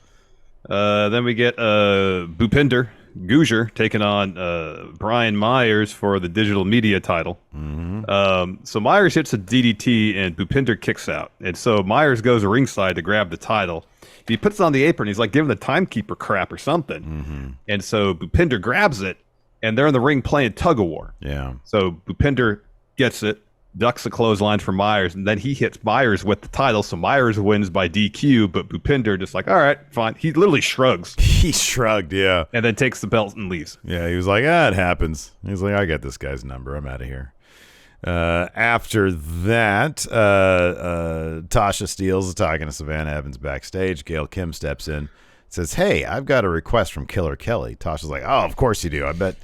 Then we get Bhupinder Gujar taking on Brian Myers for the digital media title. Mm-hmm. So Myers hits a DDT and Bhupinder kicks out. And so Myers goes ringside to grab the title. He puts it on the apron. He's like giving the timekeeper crap or something. Mm-hmm. And so Bhupinder grabs it, and they're in the ring playing tug of war. Yeah. So Bhupinder gets it, ducks the clothesline for Myers, and then he hits Myers with the title. So Myers wins by DQ, but Bhupinder just like, all right, fine. He literally shrugs. He shrugged, yeah. And then takes the belt and leaves. Yeah, he was like, it happens. He's like, I got this guy's number. I'm out of here. After that, Tasha Steele is talking to Savannah Evans backstage. Gail Kim steps in, says, hey, I've got a request from Killer Kelly. Tasha's like, oh, of course you do. I bet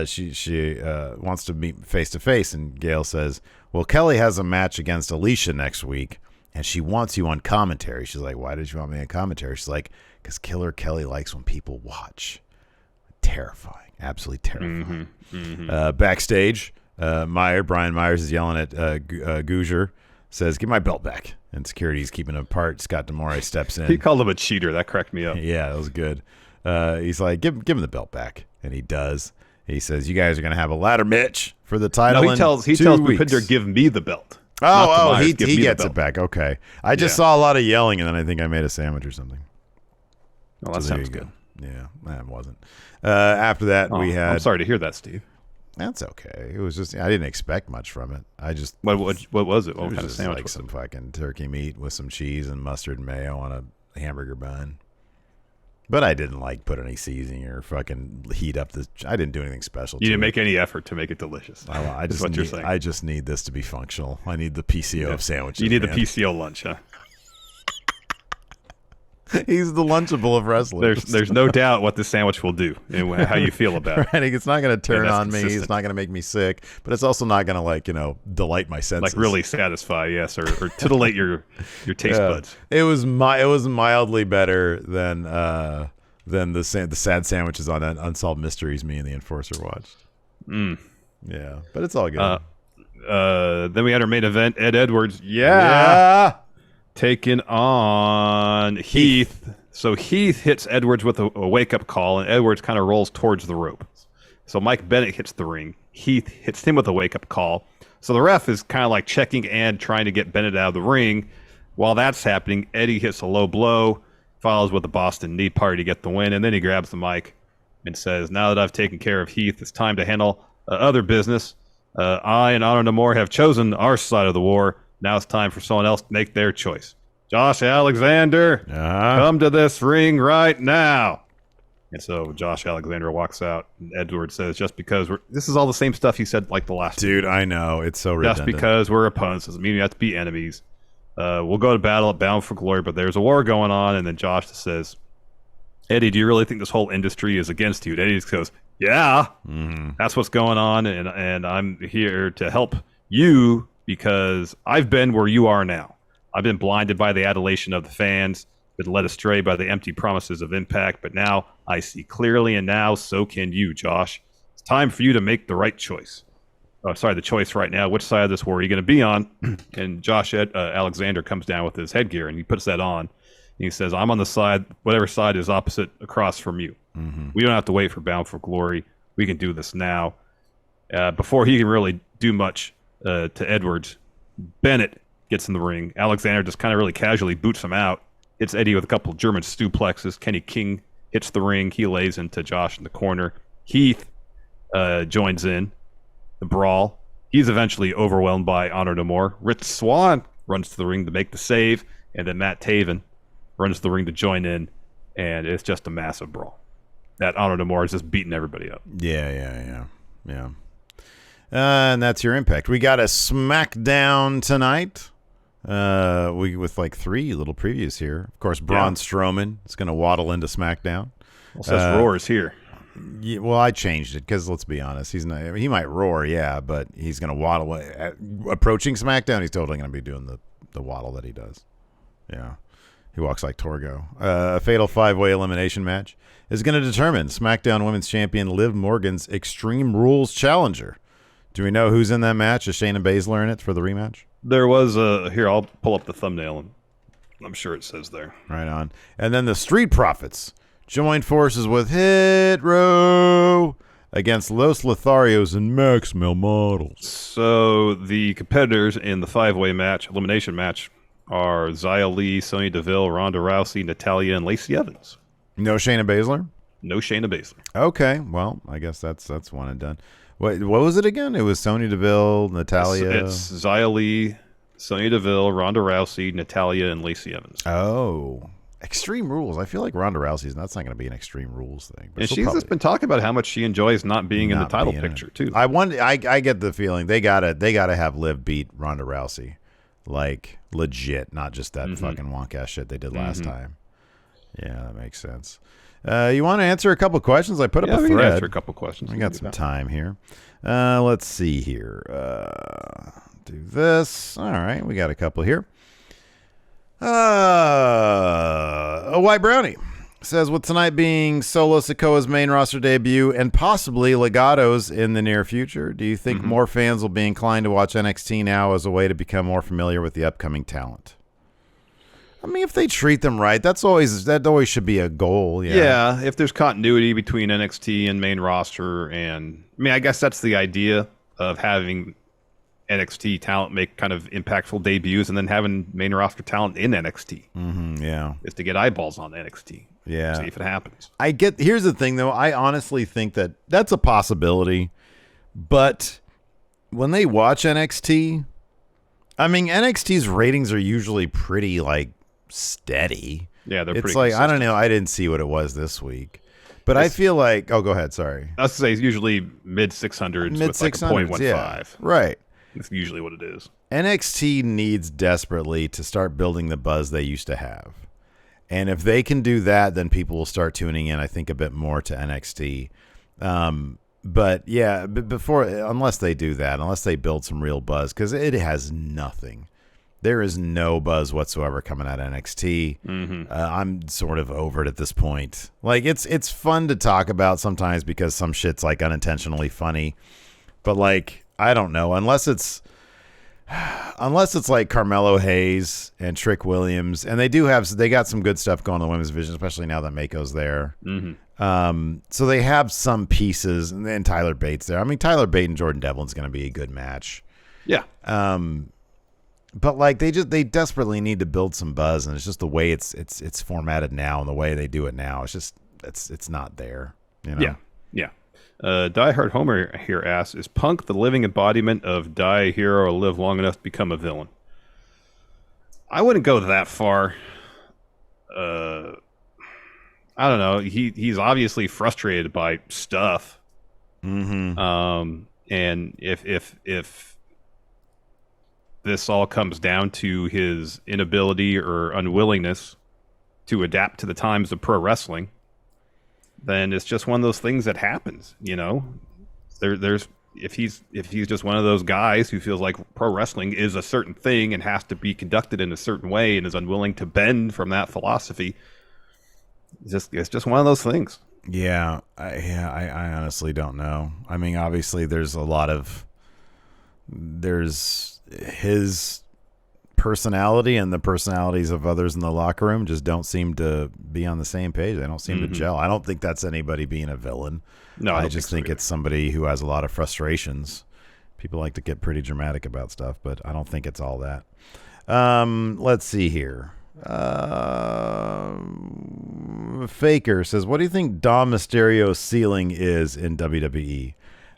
she wants to meet face-to-face. And Gail says, well, Kelly has a match against Alicia next week, and she wants you on commentary. She's like, why did you want me on commentary? She's like, because Killer Kelly likes when people watch. Terrifying. Absolutely terrifying. Mm-hmm. Mm-hmm. Backstage, Brian Myers is yelling at Gujar, says, give my belt back. And security's keeping them apart. Scott D'Amore steps in. He called him a cheater. That cracked me up. Yeah, that was good. He's like, give him the belt back. And he does. He says, you guys are going to have a ladder match for the title. No, he tells Bhupinder, give me the belt. He gets it back. Okay. I just saw a lot of yelling, and then I think I made a sandwich or something. Well, that sounds good. Yeah, that wasn't. After that, we had... I'm sorry to hear that, Steve. That's okay. It was just... I didn't expect much from it. I just... What was it? What kind of sandwich like was some fucking turkey meat with some cheese and mustard and mayo on a hamburger bun. But I didn't put any seasoning or fucking heat up the... I didn't do anything special. You didn't make any effort to make it delicious. I just need this to be functional. I need the PCO of sandwiches. You need the PCO lunch, huh? He's the Lunchable of wrestlers. There's no doubt what this sandwich will do and how you feel about it. Right? It's not going to turn on me. Consistent. It's not going to make me sick, but it's also not going to delight my senses. Like really satisfy, yes, or titillate your taste buds. It was mildly better than the sad sandwiches on Unsolved Mysteries me and the Enforcer watched. Yeah, but it's all good. Then we had our main event, Ed Edwards. Yeah. Taking on Heath. So Heath hits Edwards with a wake-up call, and Edwards kind of rolls towards the rope. So Mike Bennett hits the ring. Heath hits him with a wake-up call. So the ref is kind of like checking and trying to get Bennett out of the ring. While that's happening, Eddie hits a low blow, follows with a Boston knee party to get the win, and then he grabs the mic and says, now that I've taken care of Heath, it's time to handle other business. I and Honor No More have chosen our side of the war. Now it's time for someone else to make their choice. Josh Alexander, come to this ring right now. And so Josh Alexander walks out, and Edwards says, just because this is all the same stuff he said like the last Dude, I know. It's so redundant. Just because we're opponents doesn't mean we have to be enemies. We'll go to battle at Bound for Glory, but there's a war going on. And then Josh says, Eddie, do you really think this whole industry is against you? And Eddie just goes, yeah, that's what's going on, and I'm here to help you because I've been where you are now. I've been blinded by the adulation of the fans, been led astray by the empty promises of Impact, but now I see clearly, and now so can you, Josh. It's time for you to make the right choice. The choice right now. Which side of this war are you going to be on? And Josh Alexander comes down with his headgear, and he puts that on. And he says, I'm on the side, whatever side is opposite across from you. We don't have to wait for Bound for Glory. We can do this now. Before he can really do much to Edwards, Bennett gets in the ring. Alexander just kind of really casually boots him out. Hits Eddie with a couple German suplexes. Kenny King hits the ring. He lays into Josh in the corner. Heath joins in the brawl. He's eventually overwhelmed by Honor No More. Rich Swann runs to the ring to make the save. And then Matt Taven runs to the ring to join in. And it's just a massive brawl. That Honor No More is just beating everybody up. Yeah. And that's your Impact. We got a SmackDown tonight. With like 3 little previews here. Of course, Braun Strowman is going to waddle into SmackDown. Well, says Roar is here. Yeah, well, I changed it because let's be honest, he's not. He might roar, but he's going to waddle. Approaching SmackDown, he's totally going to be doing the waddle that he does. Yeah, he walks like Torgo. A fatal 5-way elimination match is going to determine SmackDown Women's Champion Liv Morgan's Extreme Rules challenger. Do we know who's in that match? Is Shayna Baszler in it for the rematch? There was here. I'll pull up the thumbnail, and I'm sure it says there. Right on. And then the Street Profits joined forces with Hit Row against Los Lotharios and Max Male Models. So the competitors in the 5-way match, elimination match, are Xia Li, Sonya Deville, Ronda Rousey, Natalya, and Lacey Evans. No Shayna Baszler? No Shayna Baszler. Okay, well, I guess that's one and done. What was it again? It was Sonya Deville, Natalya. It's Xia Li, Sonya Deville, Ronda Rousey, Natalya, and Lacey Evans. Oh, Extreme Rules. I feel like Ronda Rousey's that's not going to be an Extreme Rules thing. But and she's just been talking about how much she enjoys not being in the title picture too. I get the feeling they gotta have Liv beat Ronda Rousey, like legit, not just that fucking wonk ass shit they did last time. Yeah, that makes sense. You want to answer a couple questions? I put up a thread. We can answer a couple questions. I got some time here. Let's see here. Do this. All right, we got a couple here. A White Brownie says, with tonight being Solo Sikoa's main roster debut and possibly Legato's in the near future, do you think more fans will be inclined to watch NXT now as a way to become more familiar with the upcoming talent? I mean, if they treat them right, that always should be a goal. Yeah, if there's continuity between NXT and main roster, and I mean, I guess that's the idea of having NXT talent make kind of impactful debuts, and then having main roster talent in NXT. Yeah, is to get eyeballs on NXT. Yeah, see if it happens. Here's the thing, though. I honestly think that's a possibility, but when they watch NXT, I mean, NXT's ratings are usually pretty like steady. Yeah, they're it's pretty like consistent. I don't know. I didn't see what it was this week, but I feel like go ahead. Sorry, I was to say it's usually mid 600s with like a 0.15. Yeah, right. That's usually what it is. NXT needs desperately to start building the buzz they used to have. And if they can do that, then people will start tuning in, I think, a bit more to NXT. But yeah, unless they do that, unless they build some real buzz, because it has nothing. There is no buzz whatsoever coming out of NXT. I'm sort of over it at this point. Like, it's fun to talk about sometimes because some shit's like unintentionally funny. But like, I don't know, unless it's like Carmelo Hayes and Trick Williams, and they got some good stuff going on the women's division, especially now that Mako's there. So they have some pieces, and then Tyler Bates there. I mean, Tyler Bate and Jordan Devlin's going to be a good match. Yeah. But like they desperately need to build some buzz, and it's just the way it's formatted now and the way they do it now. It's just it's not there. You know? Yeah. Die Hard Homer here asks, is Punk the living embodiment of die a hero or live long enough to become a villain? I wouldn't go that far. I don't know. He's obviously frustrated by stuff. And if this all comes down to his inability or unwillingness to adapt to the times of pro wrestling, then it's just one of those things that happens, you know. There's if he's just one of those guys who feels like pro wrestling is a certain thing and has to be conducted in a certain way and is unwilling to bend from that philosophy, it's just one of those things. I honestly don't know. I mean, obviously there's his personality and the personalities of others in the locker room just don't seem to be on the same page. They don't seem to gel. I don't think that's anybody being a villain. No, I just think it's somebody who has a lot of frustrations. People like to get pretty dramatic about stuff, but I don't think it's all that. Let's see here. Faker says, what do you think Dom Mysterio's ceiling is in WWE?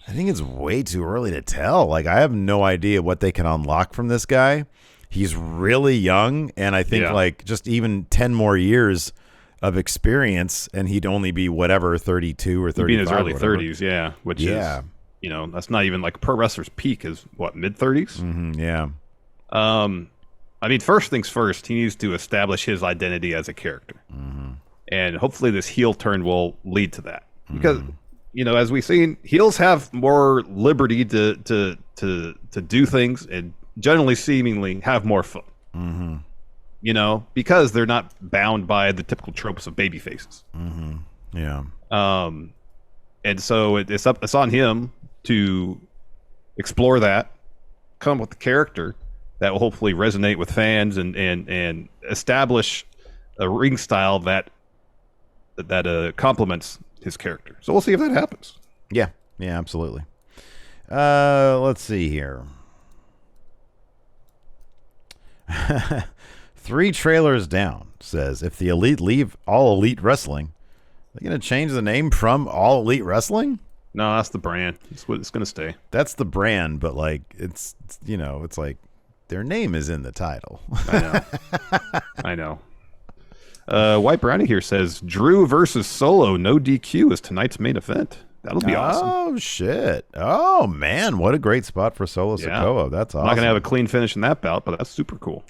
I think it's way too early to tell. Like, I have no idea what they can unlock from this guy. He's really young, and I think like just even 10 more years of experience, and he'd only be whatever 32 or 35. He'd be in his early 30s, which is, you know, that's not even like pro wrestler's peak is what, mid 30s. I mean, first things first, he needs to establish his identity as a character, and hopefully this heel turn will lead to that because. You know, as we've seen, heels have more liberty to do things and generally seemingly have more fun. You know, because they're not bound by the typical tropes of baby faces. And so it's on him to explore that, come up with a character that will hopefully resonate with fans and establish a ring style that complements his character. So we'll see if that happens. Yeah, absolutely. Let's see here. 3 trailers down says, if the Elite leave All Elite Wrestling, they're going to change the name from All Elite Wrestling? No, that's the brand. It's what it's going to stay. That's the brand, but like it's you know, it's like their name is in the title. I know. White Brownie here says Drew versus Solo, no DQ is tonight's main event. That'll be awesome. Oh shit! Oh man, what a great spot for Solo Sikoa. That's awesome. I'm not gonna have a clean finish in that bout, but that's super cool.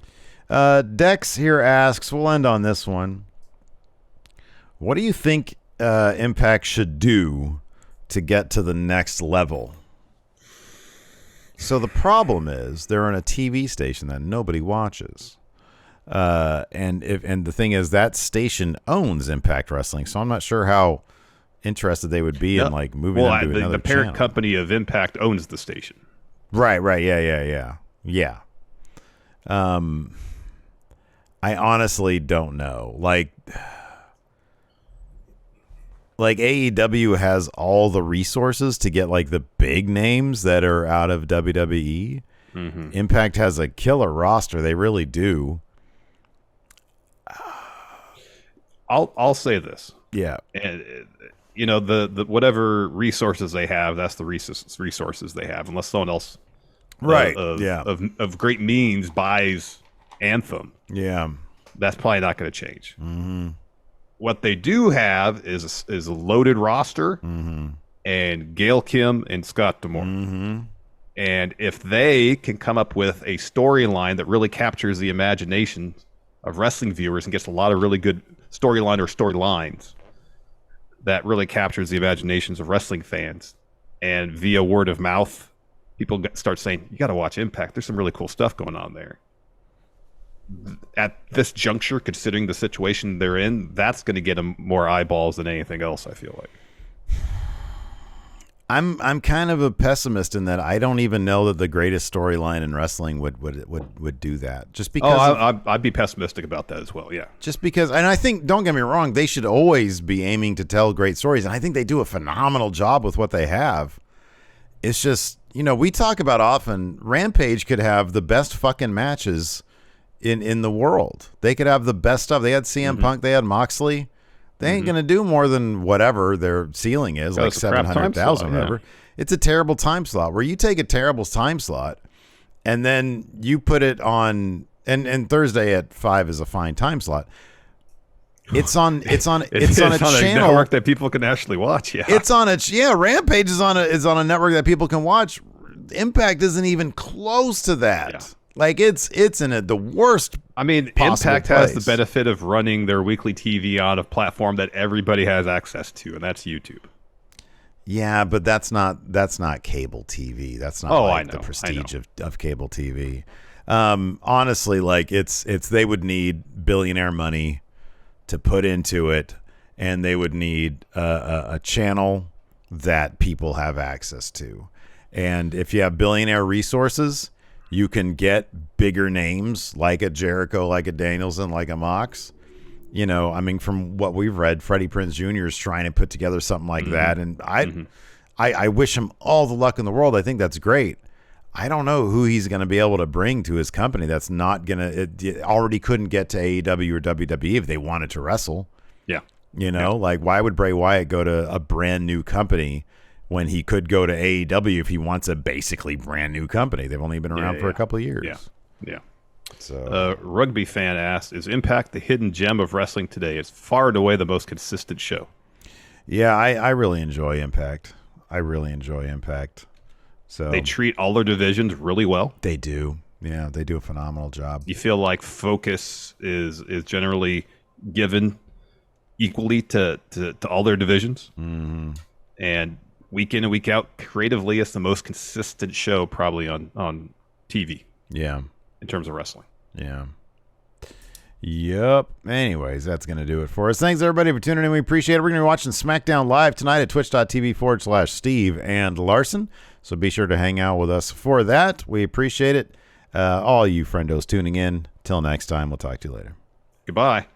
Dex here asks, we'll end on this one. What do you think Impact should do to get to the next level? So the problem is they're on a TV station that nobody watches. And the thing is that station owns Impact Wrestling, so I'm not sure how interested they would be in like moving them to another the parent channel. Company of Impact owns the station. Right. Yeah. I honestly don't know. Like AEW has all the resources to get like the big names that are out of WWE. Impact has a killer roster. They really do. I'll say this. Yeah. And you know, the whatever resources they have, that's the resources they have, unless someone else of great means buys Anthem. Yeah. That's probably not going to change. What they do have is a loaded roster and Gail Kim and Scott D'Amore. And if they can come up with a storyline that really captures the imagination of wrestling viewers and gets a lot of really good storyline or storylines that really captures the imaginations of wrestling fans. And via word of mouth, people start saying, you got to watch Impact. There's some really cool stuff going on there. At this juncture, considering the situation they're in, that's going to get them more eyeballs than anything else, I feel like. I'm kind of a pessimist in that I don't even know that the greatest storyline in wrestling would do that. Just because I'd be pessimistic about that as well. Yeah. Just because, and I think, don't get me wrong, they should always be aiming to tell great stories, and I think they do a phenomenal job with what they have. It's just, we talk about often, Rampage could have the best fucking matches in the world. They could have the best stuff. They had CM Punk, they had Moxley. They ain't going to do more than whatever their ceiling is, like 700,000 or whatever. Yeah. It's a terrible time slot where you take a terrible time slot and then you put it on, and Thursday at 5 is a fine time slot. It's on a channel network that people can actually watch. Yeah. Rampage is on a network that people can watch. Impact isn't even close to that. Yeah. Like it's in the worst. I mean, Impact place. has the benefit of running their weekly TV on a platform that everybody has access to, and that's YouTube. Yeah, but that's not cable TV. That's not the prestige of cable TV. Honestly, like it's they would need billionaire money to put into it, and they would need a channel that people have access to. And if you have billionaire resources, you can get bigger names like a Jericho, like a Danielson, like a Mox. From what we've read, Freddie Prinze Jr. is trying to put together something like that. And I wish him all the luck in the world. I think that's great. I don't know who he's going to be able to bring to his company that's not going to – it already couldn't get to AEW or WWE if they wanted to wrestle. Yeah. Like why would Bray Wyatt go to a brand new company when he could go to AEW if he wants a basically brand new company? They've only been around for a couple of years. Yeah. So, Rugby fan asked, is Impact the hidden gem of wrestling today? It's far and away the most consistent show. Yeah, I really enjoy Impact. So they treat all their divisions really well. They do. Yeah, they do a phenomenal job. You feel like focus is generally given equally to all their divisions. Mm-hmm. And week in and week out, creatively, it's the most consistent show probably on TV. Yeah. In terms of wrestling. Yeah. Yep. Anyways, that's going to do it for us. Thanks, everybody, for tuning in. We appreciate it. We're going to be watching SmackDown Live tonight at twitch.tv/Steve and Larson. So be sure to hang out with us for that. We appreciate it. All you friendos tuning in. Till next time, we'll talk to you later. Goodbye.